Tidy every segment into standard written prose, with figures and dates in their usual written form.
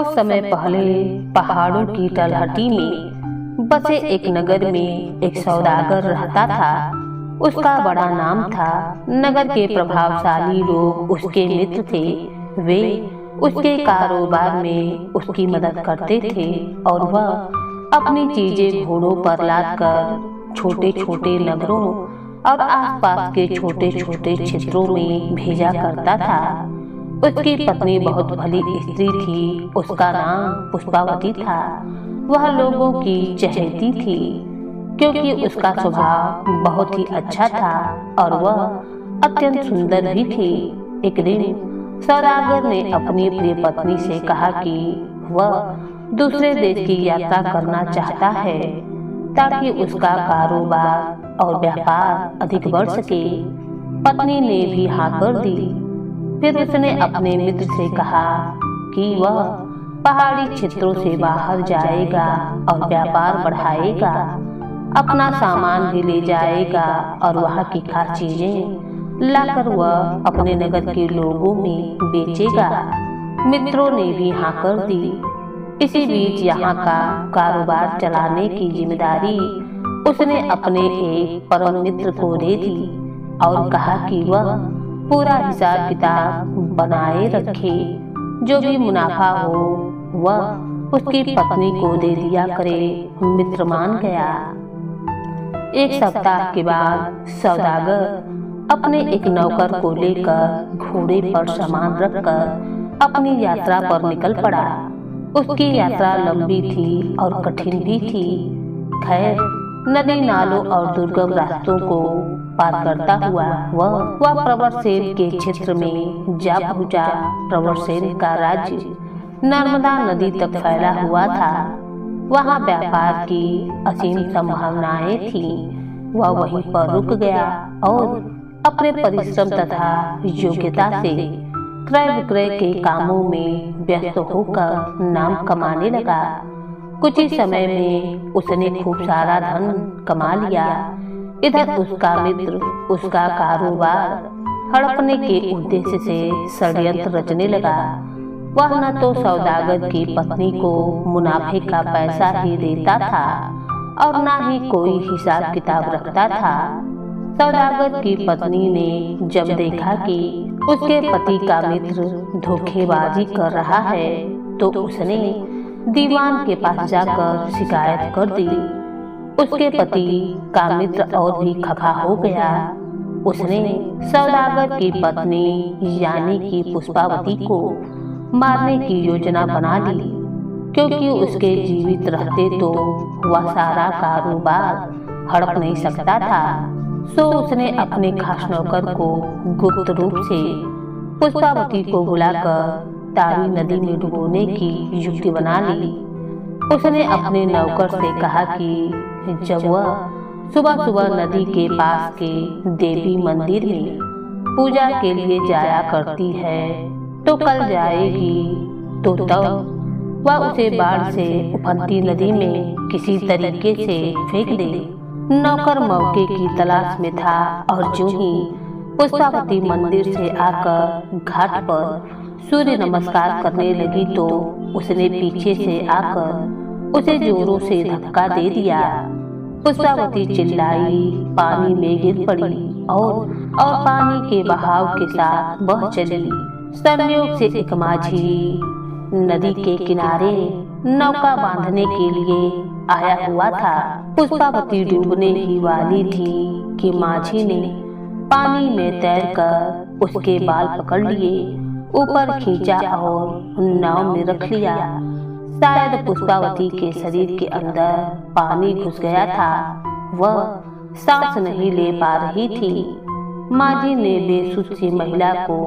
बहुत समय पहले पहाड़ों की तलहटी में बसे एक नगर में एक सौदागर रहता था। उसका बड़ा नाम था। नगर के प्रभावशाली लोग उसके मित्र थे। वे उसके कारोबार में उसकी मदद करते थे और वह अपनी चीजें घोड़ों पर लादकर छोटे छोटे नगरों और आसपास के छोटे छोटे क्षेत्रों में भेजा करता था। उसकी पत्नी बहुत भली स्त्री थी। उसका नाम पुष्पावती था। वह लोगों की चहेती थी क्योंकि उसका स्वभाव बहुत ही अच्छा था और वह अत्यंत सुंदर भी थी। एक दिन सौदागर ने अपनी प्रिय पत्नी से कहा कि वह दूसरे देश की यात्रा करना चाहता है ताकि उसका कारोबार और व्यापार अधिक बढ़ सके। पत्नी ने भी हाँ कर दी। फिर उसने अपने मित्र से कहा कि वह पहाड़ी क्षेत्रों से बाहर जाएगा और व्यापार बढ़ाएगा, अपना सामान भी ले जाएगा और वहाँ की खास चीजें लाकर वह अपने नगर के लोगों में बेचेगा। मित्रों ने भी हाँ कर दी। इसी बीच यहाँ का कारोबार चलाने की जिम्मेदारी उसने अपने एक परम मित्र को दे दी और कहा कि वह पूरा हिसाब किताब बनाए रखे। जो भी मुनाफा हो वह उसकी पत्नी को दे दिया करे। मित्र मान गया। एक सप्ताह के बाद सौदागर अपने एक नौकर को लेकर घोड़े पर सामान रखकर अपनी यात्रा पर निकल पड़ा। उसकी यात्रा लंबी थी और कठिन भी थी। खैर, नदी नालों और दुर्गम रास्तों को पार करता हुआ वह प्रवरसेन के क्षेत्र में जा पहुंचा। प्रवरसेन का राज्य नर्मदा नदी तक फैला हुआ था। वहां व्यापार की असीम संभावनाएं थीं। वह वहीं पर रुक गया और अपने परिश्रम तथा योग्यता से क्रय विक्रय के कामों में व्यस्त होकर नाम कमाने लगा। कुछ ही समय में उसने खूब सारा धन कमा लिया। इधर उसका मित्र उसका कारोबार हड़पने के उद्देश्य से षड्यंत्र रचने लगा। वह न तो सौदागर की पत्नी को मुनाफे का पैसा ही देता था और न ही कोई हिसाब किताब रखता था। सौदागर की पत्नी ने जब देखा कि उसके पति का मित्र धोखेबाजी कर रहा है तो उसने दीवान के पास जाकर शिकायत कर दी। उसके पति का मित्र और भी खफा हो गया। उसने सौदागर की पत्नी यानी कि पुष्पावती को मारने की योजना बना ली क्योंकि उसके जीवित रहते तो वह सारा कारोबार हड़प नहीं सकता था। सो उसने अपने खास नौकर को गुप्त रूप से पुष्पावती को बुलाकर तावी नदी में डुबोने की युक्ति बना ली। उसने अपने नौकर से कहा कि जब वह सुबह सुबह नदी के पास के देवी मंदिर में पूजा के लिए जाया करती है तो कल जाएगी तो तब वह उसे बाढ़ से उफनती नदी में किसी तरीके से फेंक दे। नौकर मौके की तलाश में था और जो ही पुष्पावती मंदिर से आकर घाट पर सूर्य नमस्कार करने लगी तो उसने पीछे से आकर उसे जोरों से धक्का दे दिया। पुष्पावती चिल्लाई, पानी में गिर पड़ी और पानी के बहाव के साथ बह चली। संयोग से एक माझी नदी के किनारे नौका बांधने के लिए आया हुआ था। पुष्पावती डूबने ही वाली थी कि माझी ने पानी में तैरकर उसके बाल पकड़ लिए, ऊपर खींचा और नाव में रख लिया। शायद पुष्पावती के शरीर के अंदर पानी घुस गया था। वह सांस नहीं ले पा रही थी। माझी ने बेसुध सी महिला को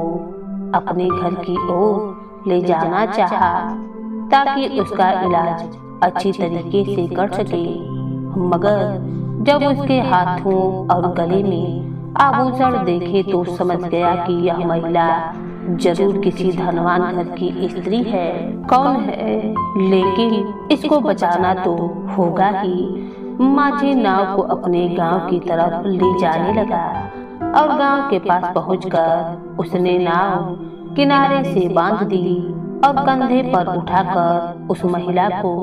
अपने घर की ओर ले जाना चाहा ताकि उसका इलाज अच्छी तरीके से कर सके, मगर जब उसके हाथों और गले में आभूषण देखे तो समझ गया कि यह महिला जरूर किसी धनवान घर की स्त्री है। कौन है, लेकिन इसको बचाना तो होगा ही। माझी नाव को अपने गांव की तरफ ले जाने लगा और गांव के पास पहुंचकर उसने नाव किनारे से बांध दी। और कंधे पर उठाकर उस महिला को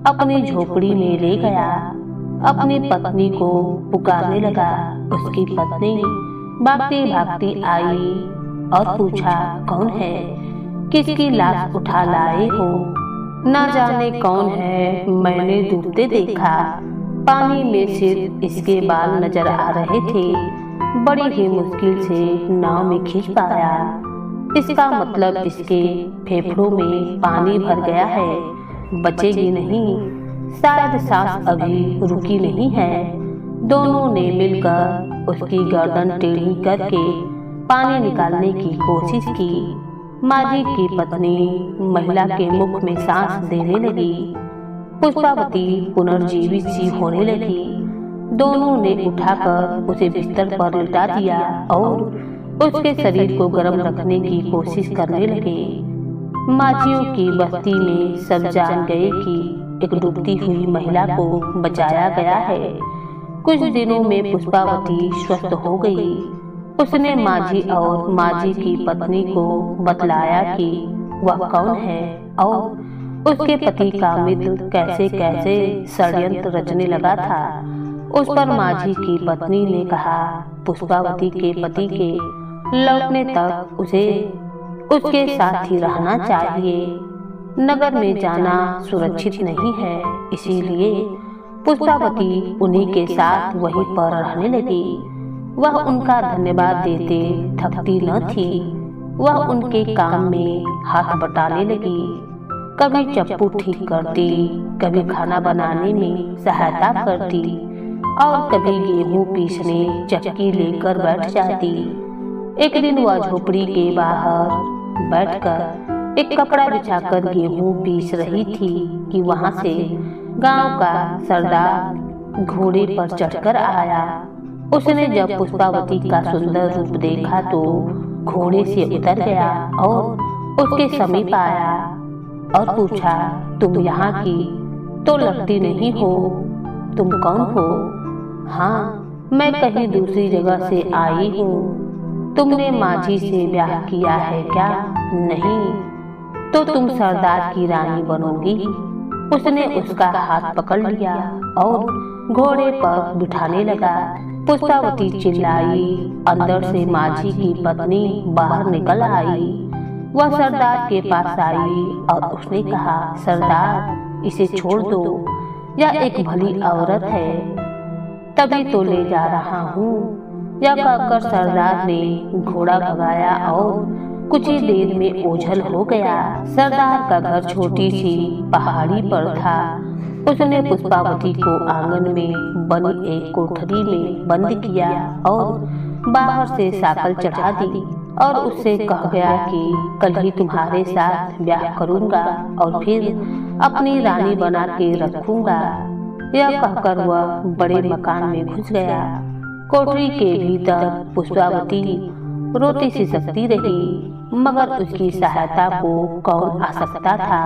अपनी झोपड़ी में ले गया। अपनी पत्नी को पुकारने लगा। उसकी पत्नी भागती भागती आई और पूछा, कौन है? किसकी लाश उठा लाए हो? ना जाने कौन है, मैंने डूबते देखा। पानी में सिर्फ इसके बाल नजर आ रहे थे। बड़ी ही मुश्किल से नाव में खींच पाया। इसका मतलब इसके फेफड़ों में पानी भर गया है, बचेगी नहीं। शायद सांस अभी रुकी नहीं है। दोनों ने मिलकर उसकी गर्दन टेढ़ी करके पानी निकालने की कोशिश की। माझी की पत्नी महिला के मुख में सांस देने लगी। पुष्पावती पुनर्जीवित सी होने लगी। दोनों ने उठाकर उसे बिस्तर पर लिटा दिया और उसके शरीर को गर्म रखने की कोशिश करने लगे। माझियों की बस्ती में सब जान गए कि एक डूबती हुई महिला को बचाया गया है। कुछ दिनों में पुष्पावती स्वस्थ हो गई। उसने माझी और माझी की पत्नी को बतलाया कि वह कौन है और उसके पति का मित्र कैसे कैसे षड्यंत्र रचने लगा था। उस पर माझी की पत्नी ने कहा, पुष्पावती के पति के लौटने तक उसे उसके साथ ही रहना चाहिए। नगर में जाना सुरक्षित नहीं है, इसीलिए पुष्पावती उन्हीं के साथ वहीं पर रहने लगी। वह उनका धन्यवाद देते थकती न थी। वह उनके काम में हाथ बटाने लगी। कभी चप्पू ठीक करती, कभी खाना बनाने में सहायता करती और कभी गेहूं पीसने चक्की लेकर बैठ जाती। एक दिन वह झोपड़ी के बाहर बैठकर एक कपड़ा बिछाकर गेहूं पीस रही थी कि वहां से गांव का सरदार घोड़े पर चढ़कर आया। उसने जब पुष्पावती का सुंदर रूप देखा तो घोड़े से उतर गया और उसके समीप आया और पूछा, तुम यहाँ की तो लगती नहीं हो, तुम कौन हो? हाँ, मैं कहीं दूसरी जगह से आई हूँ। तुमने माझी से ब्याह किया है क्या? नहीं, तो तुम सरदार की रानी बनोगी। उसने उसका हाथ पकड़ लिया और घोड़े पर बिठाने लगा। पुष्पावती चिल्लाई। अंदर से माझी की पत्नी बाहर निकल आई। वह सरदार के पास आई और उसने कहा, सरदार, इसे छोड़ दो, यह एक भली औरत है, तभी तो ले जा रहा हूँ। यह कहकर सरदार ने घोड़ा भगाया और कुछ ही देर में ओझल हो गया। सरदार का घर छोटी सी पहाड़ी पर था। उसने पुष्पावती को आंगन में बनी एक कोठरी में बंद किया और बाहर से साकल चढ़ा दी और उससे कह गया कि कल ही तुम्हारे साथ ब्याह करूंगा और फिर अपनी रानी बना के रखूंगा। यह कहकर वह बड़े मकान में घुस गया। कोठरी के भीतर पुष्पावती रोती सी सकती रही, मगर उसकी सहायता को कौन आ सकता था।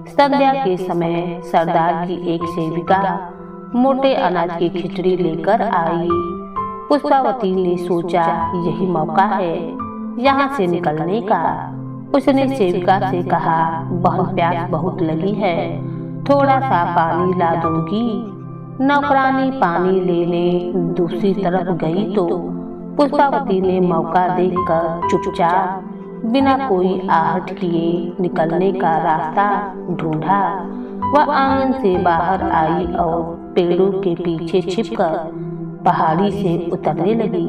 संध्या के समय सरदार की एक सेविका मोटे अनाज की खिचड़ी लेकर आई। पुष्पावती ने सोचा, यही मौका है यहाँ से निकलने का। उसने सेविका से कहा, बहन प्यास बहुत लगी है, थोड़ा सा पानी ला दोगी? नौकरानी पानी लेने दूसरी तरफ गई तो पुष्पावती ने मौका देखकर चुपचाप बिना कोई आहट किए निकलने का रास्ता ढूंढा। वह आंगन से बाहर आई और पेड़ों के पीछे छिपकर पहाड़ी से उतरने लगी।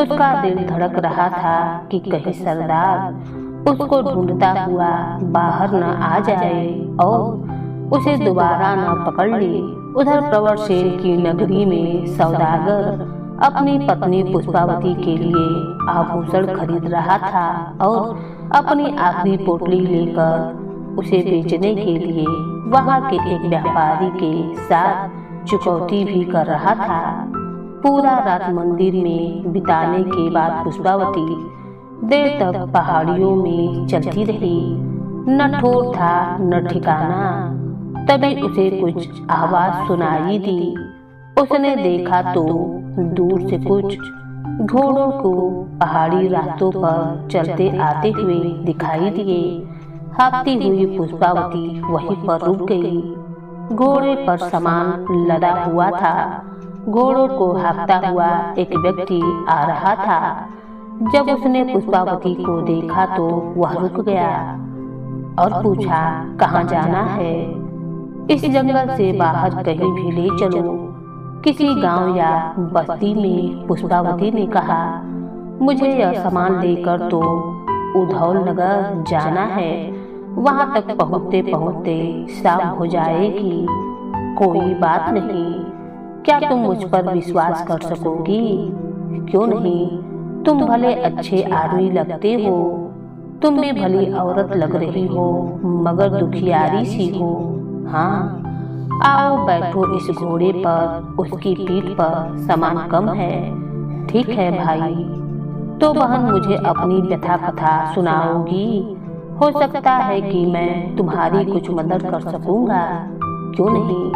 उसका दिल धड़क रहा था कि कहीं सरदार उसको ढूंढता हुआ बाहर न आ जाए और उसे दोबारा न पकड़ ले। उधर प्रवर सेन की नगरी में सौदागर अपनी पत्नी पुष्पावती के लिए आभूषण खरीद रहा था और अपनी आखिरी पोटली लेकर उसे बेचने के लिए वहां के एक व्यापारी के साथ चुकौती भी कर रहा था। पूरा रात मंदिर में बिताने के बाद पुष्पावती देर तक पहाड़ियों में चलती रही। न ठोर था न ठिकाना। तभी उसे कुछ आवाज सुनाई दी। उसने देखा तो दूर से कुछ घोड़ों को पहाड़ी रास्तों पर चलते आते हुए दिखाई दिए। हाँफती हुई पुष्पावती वहीं पर रुक गई। घोड़े पर सामान लदा हुआ था। घोड़ों को हाँकता हुआ एक व्यक्ति आ रहा था। जब उसने पुष्पावती को देखा तो वह रुक गया और पूछा, कहाँ जाना है? इस जंगल से बाहर कहीं भी ले चलो, किसी गांव या बस्ती में। पुष्पावती ने कहा, मुझे यह सामान लेकर तो उधौल नगर जाना है। वहां तक पहुंचते पहुंचते शाम हो जाएगी। कोई बात नहीं, क्या तुम मुझ पर विश्वास कर सकोगी? क्यों नहीं, तुम भले अच्छे आदमी लगते हो। तुम भी भली औरत लग रही हो, मगर दुखियारी सी हो। हाँ, आओ बैठो इस घोड़े पर, उसकी पीठ पर सामान कम है। ठीक है भाई, तो बहन मुझे अपनी व्यथा कथा सुनाओगी? हो सकता है कि मैं तुम्हारी कुछ मदद कर सकूंगा। क्यों नहीं?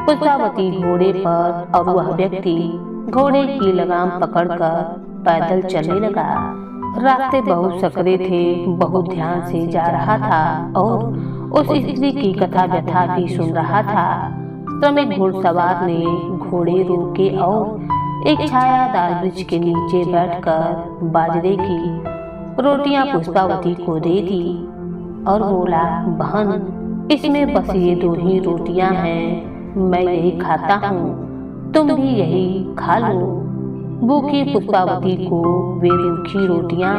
पुष्पावती घोड़े पर और वह व्यक्ति घोड़े की लगाम पकड़कर पैदल चलने लगा। रास्ते बहुत सकरे थे, बहुत ध्यान से जा रहा था और उस स्त्री की कथा व्यथा भी सुन रहा था। श्रमिक घुड़सवार ने घोड़े रोके और एक छायादार वृक्ष के नीचे बैठकर बाजरे की रोटियां पुष्पावती को दे दी और बोला, बहन इसमें बस ये 2 ही रोटियां हैं, मैं यही खाता हूँ, तुम भी यही खा लो। भूखी पुष्पावती को वे रूखी रोटियां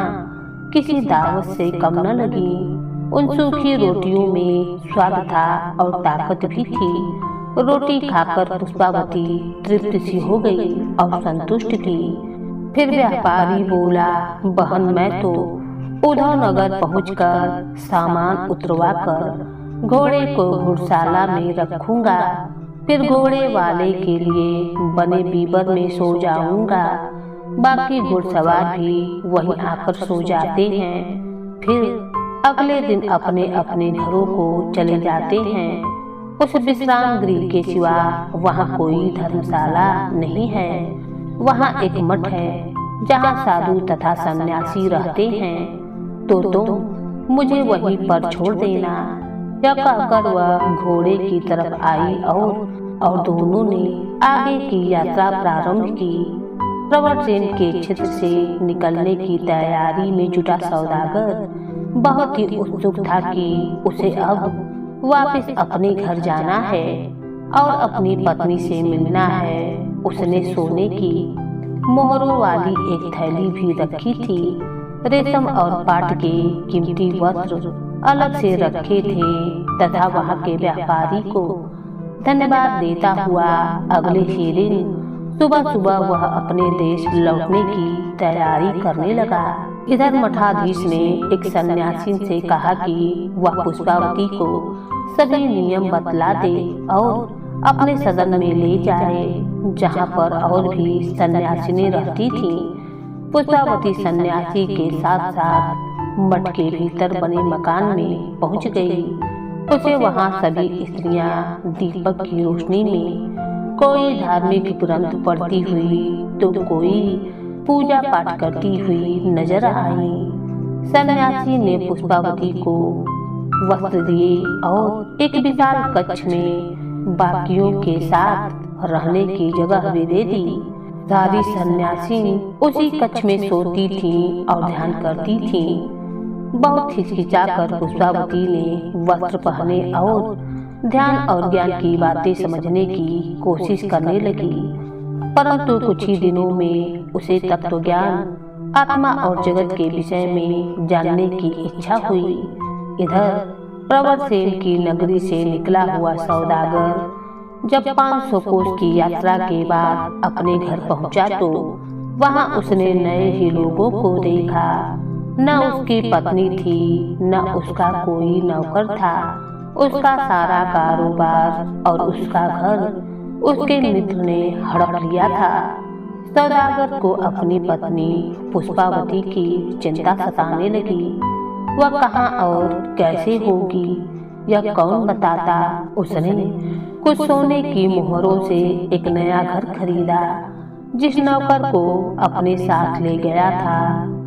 किसी दावत से कम न लगी। उन सूखी रोटियों में स्वाद था और ताकत भी थी। रोटी खाकर पुष्पावती तृप्त सी हो गई और संतुष्ट थी। फिर व्यापारी बोला, बहन मैं तो उधौल नगर पहुंचकर सामान उतरवाकर घोड़े को घुड़शाला में रखूंगा, फिर घोड़े वाले के लिए बने बीबर में सो जाऊंगा। बाकी घुड़सवार भी वहीं आकर सो जाते हैं, फिर अगले दिन अपने अपने घरों को चले जाते हैं। उस विश्राम गृह के सिवा वहाँ कोई धर्मशाला नहीं है। वहाँ एक मठ है जहाँ साधु तथा सन्यासी रहते हैं, तो तुम मुझे वहीं पर छोड़ देना। यह कहकर वह घोड़े की तरफ आई और दोनों ने आगे की यात्रा प्रारंभ की। प्रवरसेन के क्षेत्र से निकलने की तैयारी में जुटा सौदागर बहुत ही उत्सुक था कि उसे अब वापस अपने घर जाना है और अपनी पत्नी से मिलना है। उसने सोने की मोहरों वाली एक थैली भी रखी थी। रेशम और पाट के कीमती वस्त्र अलग से रखे थे तथा वहाँ के व्यापारी को धन्यवाद देता हुआ अगले ही दिन सुबह सुबह वह अपने देश लौटने की तैयारी करने लगा। इधर मठाधीश ने एक सन्यासी से कहा कि वह पुष्पावती को सभी नियम बतला दे और अपने सदन में ले जाए, जहाँ पर और भी सन्यासिनी रहती थी। पुष्पावती सन्यासी के साथ साथ मठ के भीतर बने मकान में पहुंच गई। उसे वहां सभी स्त्रियां दीपक की रोशनी में कोई धार्मिक ग्रंथ पढ़ती हुई तो कोई पूजा पाठ करती हुई नजर आई। सन्यासी ने पुष्पावती को वस्त्र दिए और एक विशाल कक्ष में बाकियों के साथ रहने की जगह भी दे दी। सारी सन्यासी उसी कक्ष में सोती थीं और ध्यान करती थीं। बहुत हिचकिचाकर पुष्पावती ने वस्त्र पहने और ध्यान और ज्ञान की बातें समझने की कोशिश करने लगी, परंतु कुछ ही दिनों में उसे तत्व ज्ञान, आत्मा और जगत के विषय में जानने की इच्छा हुई। इधर प्रवरसेन की नगरी से निकला हुआ सौदागर जब 500 कोस की यात्रा के बाद अपने घर पहुंचा तो वहां उसने नए ही लोगों को देखा। न उसकी पत्नी थी, न उसका कोई नौकर था। उसका सारा कारोबार और उसका घर उसके मित्र ने हड़प लिया था। सौदागर को अपनी पत्नी पुष्पावती की चिंता सताने लगी। वह कहाँ और कैसे होगी, यह कौन बताता। उसने कुछ सोने की मोहरों से एक नया घर खरीदा। जिस नौकर को अपने साथ ले गया था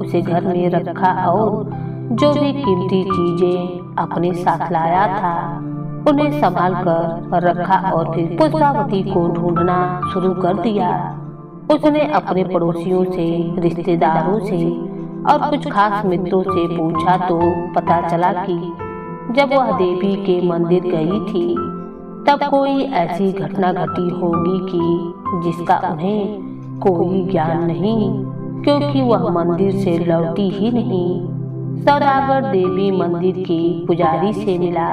उसे घर में रखा और जो भी कीमती चीजें अपने साथ लाया था उन्हें संभाल कर रखा और फिर पुष्पावती को ढूंढना शुरू कर दिया। उसने अपने पड़ोसियों से, रिश्तेदारों से और कुछ खास मित्रों से पूछा तो पता चला कि जब वह देवी के मंदिर गई थी तब कोई ऐसी घटना घटी होगी कि जिसका उन्हें कोई ज्ञान नहीं, क्योंकि वह मंदिर से लौटी ही नहीं। सौदागर देवी मंदिर के पुजारी से मिला।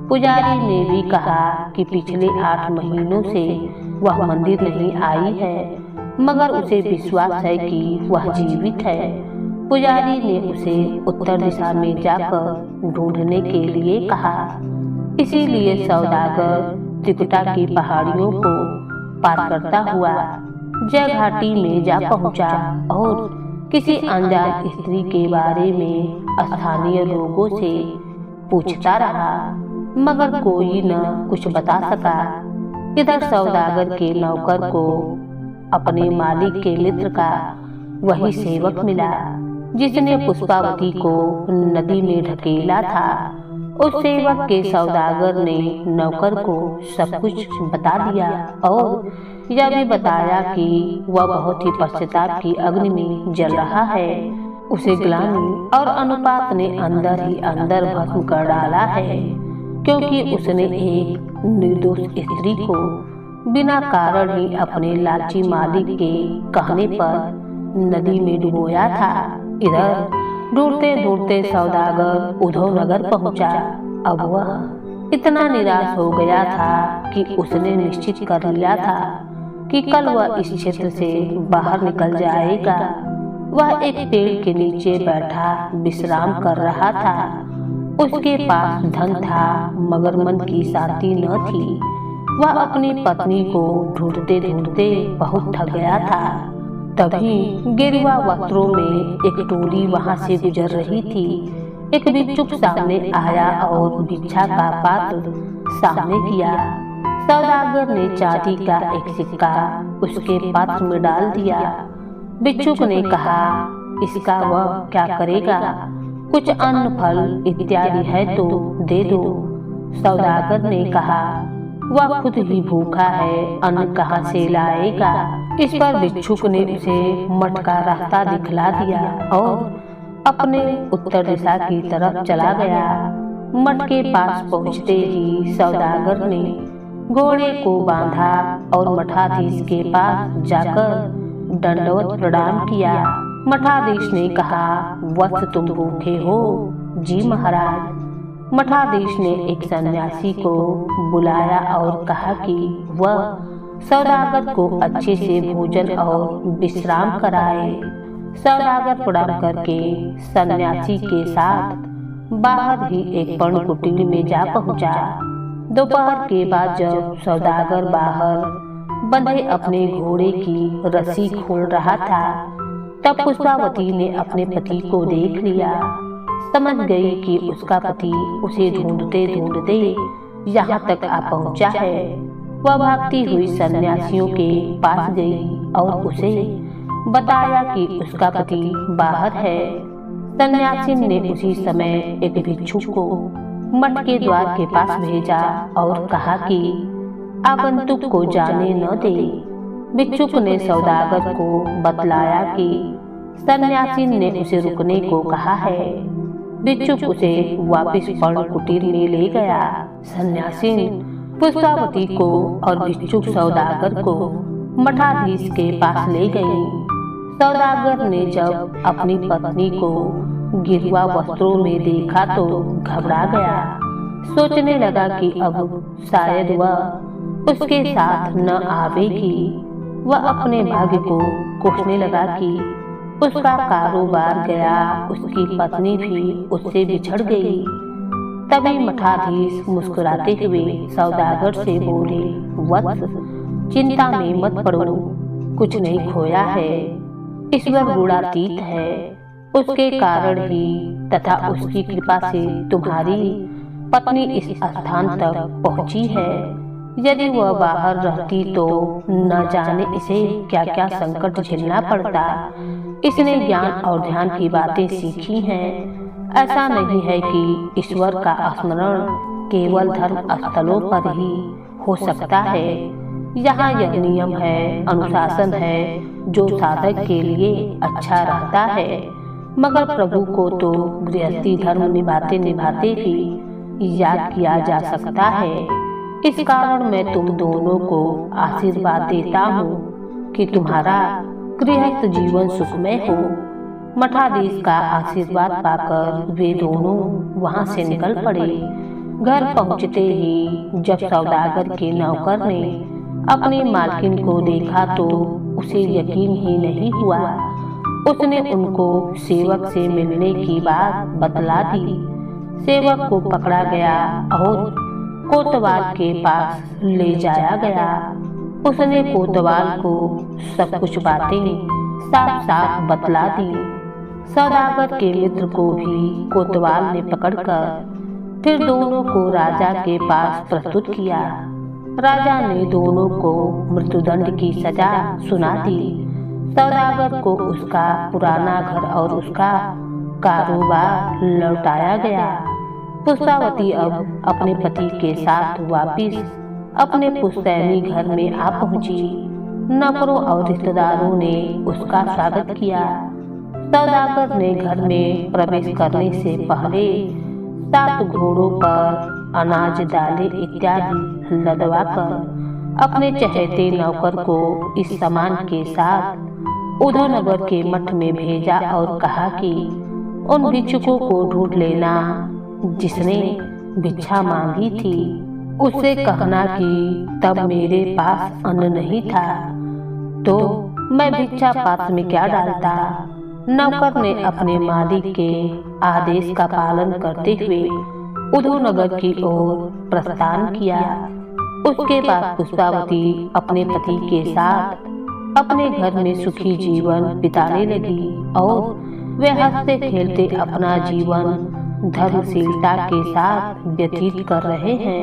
पुजारी ने भी कहा कि पिछले 8 महीनों से वह मंदिर नहीं आई है, मगर उसे विश्वास है कि वह जीवित है। पुजारी ने उसे उत्तर दिशा में जाकर ढूंढने के लिए कहा। इसीलिए सौदागर त्रिकुटा की पहाड़ियों को पार करता हुआ जय घाटी में जा पहुंचा और किसी अनजान स्त्री के बारे में स्थानीय लोगों से पूछता रहा, मगर कोई न कुछ बता सका। इधर सौदागर के नौकर को अपने मालिक के मित्र का वही सेवक मिला जिसने पुष्पावती को नदी में ढकेला था। उस सेवक के सौदागर ने नौकर को सब कुछ बता दिया और यह भी बताया कि वह बहुत ही पश्चाताप की अग्नि में जल रहा है। उसे ग्लानि और अनुपात ने अंदर ही अंदर भस्म कर डाला है, क्योंकि उसने एक निर्दोष स्त्री को बिना कारण ही अपने लालची मालिक के कहने पर नदी में डुबोया था। इधर ढूंढते ढूंढते सौदागर उद्धव नगर पहुंचा। अब वह इतना निराश हो गया था कि उसने निश्चित कर लिया था कि कल वह इस क्षेत्र से बाहर निकल जाएगा। वह एक पेड़ के नीचे बैठा विश्राम कर रहा था। उसके पास धन था, मगर मन की शांति न थी। वह अपनी पत्नी को ढूंढते ढूंढते बहुत थक गया था। तभी गेरुआ वस्त्रों में एक टोली वहां से गुजर रही थी। एक भिक्षुक सामने आया और भिक्षा का पात्र सामने किया। सौदागर ने चांदी का एक सिक्का उसके पात्र में डाल दिया। भिक्षुक ने कहा, इसका वह क्या करेगा? कुछ अन्न फल इत्यादि है तो दे दो। सौदागर ने कहा, वह खुद ही भूखा है, अन्न कहाँ से लाएगा? इस पर भिक्षुक ने उसे मठ का रास्ता दिखला दिया और अपने उत्तर दिशा की तरफ चला गया। मठ के पास पहुंचते ही सौदागर ने घोड़े को बांधा और मठाधीश के पास जाकर दंडवत प्रणाम किया। मठाधीश ने कहा, वत्स तुम भूखे हो? जी महाराज। मठाधीश ने एक सन्यासी को बुलाया और कहा कि वह सौदागर को अच्छे से भोजन और विश्राम कराए। सौदागर प्रणाम करके सन्यासी के साथ बाहर ही एक पर्ण कुटीर में जा पहुंचा। दोपहर के बाद जब सौदागर बाहर बंधे अपने घोड़े की रस्सी खोल रहा था तब पुष्पावती ने अपने पति को देख लिया। समझ गई कि उसका पति उसे ढूंढते ढूंढते यहाँ तक आ पहुंचा है। वह भागती हुई सन्यासियों के पास गई और उसे बताया कि उसका पति बाहर है। सन्यासी ने उसी समय एक भिक्षुक को मठ के द्वार के पास भेजा और कहा कि आगंतुक को जाने न दे। भिक्षुक ने सौदागर को बतलाया कि सन्यासी ने उसे रुकने को कहा है। भिक्षुक उसे वापस पर्ण कुटीर में ले गया। सन्यासी पुष्पावती को और भिक्षुक सौदागर को मठाधीश के पास ले गई। सौदागर ने जब अपनी पत्नी को गिरवा वस्त्रों में देखा तो घबरा गया। सोचने लगा कि अब शायद वह उसके साथ न आवेगी। वह अपने भाग्य को कोसने लगा कि उसका कारोबार गया, उसकी पत्नी भी उससे बिछड़ गई। तभी मठाधीश मुस्कुराते हुए सौदागर से बोले, वत्स चिंता में मत पड़ो, कुछ नहीं खोया है। ईश्वर गुणातीत है, उसके कारण ही तथा उसकी कृपा से तुम्हारी पत्नी इस स्थान तक पहुंची है। यदि वह बाहर रहती तो न जाने इसे क्या क्या संकट झेलना पड़ता। इसने ज्ञान और ध्यान की बातें सीखी हैं, ऐसा नहीं है कि ईश्वर का स्मरण केवल धर्म स्थलों पर ही हो सकता है। यहाँ यह नियम है, अनुशासन है जो साधक के लिए अच्छा रहता है, मगर प्रभु को तो गृहस्थी धर्म निभाते निभाते ही याद किया जा सकता है। इस कारण मैं तुम दोनों को आशीर्वाद देता हूँ कि तुम्हारा गृहस्थ जीवन सुखमय हो। मठाधीश का आशीर्वाद पाकर वे दोनों वहां से निकल पड़े। घर पहुंचते ही जब सौदागर के नौकर ने अपनी मालकिन को देखा तो उसे यकीन ही नहीं हुआ। उसने उनको सेवक से मिलने की बात बतला दी। सेवक को पकड़ा गया और कोतवाल के पास ले जाया गया। उसने कोतवाल को सब कुछ बातें साफ साफ बतला दी। सौदागर के मित्र को भी कोतवाल ने पकड़कर फिर दोनों को राजा के पास प्रस्तुत किया। राजा ने दोनों को मृत्युदंड की सजा सुना दी। सौदागर को उसका पुराना घर और उसका कारोबार लौटाया गया। पुष्पावती अब अपने पति के साथ वापिस अपने पुश्तैनी घर में आ पहुंची। नौकरों और रिश्तेदारों ने उसका स्वागत किया। सौदागर ने घर में प्रवेश करने से पहले 7 घोड़ों पर अनाज, दालें इत्यादि लदवाकर अपने चहेते नौकर को इस सामान के साथ उधमनगर के मठ में भेजा और कहा कि उन भिक्षुकों को ढूंढ लेना जिसने भिक्षा मांगी थी। उससे कहना कि तब मेरे पास अन्न नहीं था तो मैं भिक्षा पात्र में क्या डालता। नौकर ने अपने मालिक के आदेश का पालन करते हुए उधमनगर की ओर प्रस्थान किया। उसके बाद पुष्पावती अपने पति के साथ अपने घर में सुखी जीवन बिताने लगी और वे हंसते खेलते अपना जीवन धर्मशीलता के साथ व्यतीत कर रहे हैं।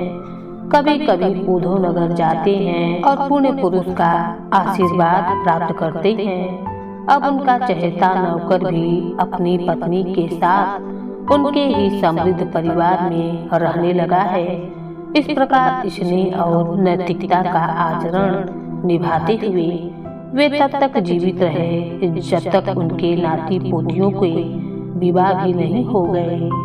कभी कभी उधमनगर जाते हैं और पुण्य पुरुष का आशीर्वाद प्राप्त करते हैं। अब उनका चहेता नौकर भी अपनी पत्नी के साथ उनके ही समृद्ध परिवार में रहने लगा है। इस प्रकार स्नेह और नैतिकता का आचरण निभाते हुए वे तब तक जीवित रहे जब तक उनके नाती पोतियों के विवाह भी नहीं हो गए।